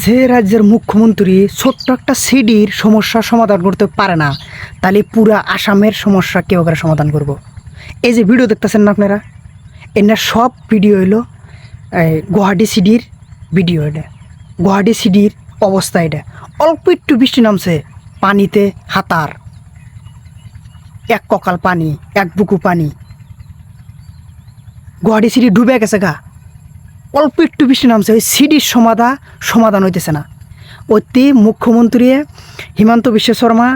যে রাজ্যের মুখ্যমন্ত্রী ছোট্ট একটা সিডির সমস্যার সমাধান করতে পারে না, তাহলে পুরা আসামের সমস্যা কেউ করে সমাধান করব। এই যে ভিডিও দেখতেছেন না আপনারা, এনার সব ভিডিও হইলো গুয়াহাটি সিডির ভিডিও। এটা গুয়াহাটি সিডির অবস্থা। এটা অল্প একটু বৃষ্টি নামছে, পানিতে হাতার, এক ককাল পানি, এক বুকু পানি, গুয়াহাটি সিডি ডুবে গেছে গা। অল্প একটু বৃষ্টি নামছে, ওই সিডির সমাধান হইতেছে না। অতি মুখ্যমন্ত্রী হিমন্ত বিশ্ব শর্মা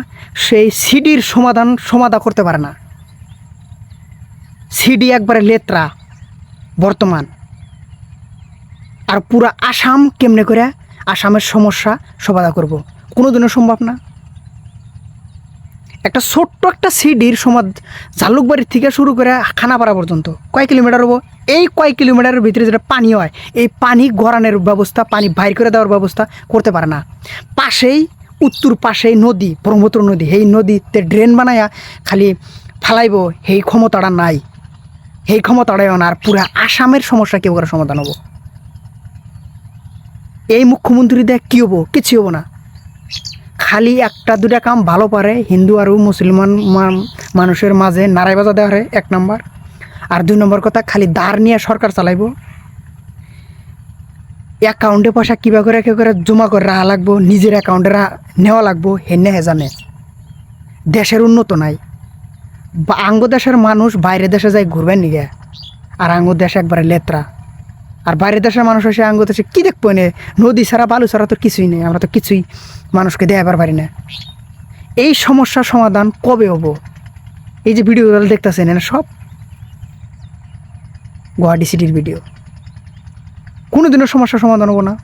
সেই সিডির সমাধান করতে পারে না। সিডি একবারে লেত্রা বর্তমান। আর পুরা আসাম কেমনে করে আসামের সমস্যা সমাধান করব, কোনোদিনও সম্ভব না। একটা ছোট্ট একটা সিডির জালুকবাড়ির থেকে শুরু করে খানাপাড়া পর্যন্ত কয় কিলোমিটার হবো, এই কয় কিলোমিটারের ভিতরে যেটা পানি হয়, এই পানি গড়ানোর ব্যবস্থা, পানি বাইর করে দেওয়ার ব্যবস্থা করতে পারে না। পাশেই উত্তর পাশেই নদী, ব্রহ্মপুত্র নদী, এই নদীতে ড্রেন বানায়া খালি ফালাইব, সেই ক্ষমতাটা নাই। সেই ক্ষমতাটাও না। আর পুরা আসামের সমস্যা কেউ করে সমাধান হবো? এই মুখ্যমন্ত্রী দেখ কী হবো? কিছু হবো না। খালি একটা দুটা কাম ভালো পারে, হিন্দু আর মুসলমান মানুষের মাঝে নারাই বাজা দেওয়া হয়, এক নম্বর। আর দুই নম্বর কথা, খালি দাঁড় নিয়ে সরকার চালাইব। অ্যাকাউন্টে পয়সা কীভাবে করে জমা করে রাখা লাগবো, নিজের অ্যাকাউন্টে নেওয়া লাগবো, হেনে হে জানে। দেশের উন্নত নাই। আঙ্গ দেশের মানুষ বাইরের দেশে যায় ঘুরবেন নিগে, আর আঙ্গ দেশে একবারে লেত্রা। আর বাইরের দেশের মানুষ এসে আঙ্গ দেশে কী দেখবো নে? নদী ছাড়া বালু ছাড়া তো কিছুই নেই। আমরা তো কিছুই মানুষকে দেখাবার পারি না। এই সমস্যার সমাধান কবে হবো? এই যে ভিডিওগুলো দেখতেছেন, এনে সব গুয়াহাটি সিটির ভিডিও। কোনোদিনও সমস্যার সমাধান হবো না।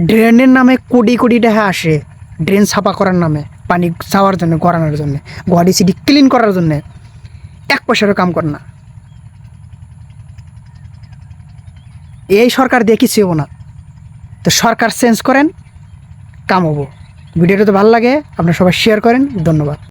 ড্রেনের নামে কোটি কোটি টাকা আসে, ড্রেন সাফা করার নামে, পানি যাওয়ার জন্য, গড়ানোর জন্য, গুয়াহাটি সিটি ক্লিন করার জন্যে এক পয়সারও কাম করে না। এই সরকার দিয়ে কিছু হবো না। তো সরকার চেঞ্জ করেন, কাম হবো। ভিডিওটা তো ভালো লাগে, আপনারা সবাই শেয়ার করেন। ধন্যবাদ।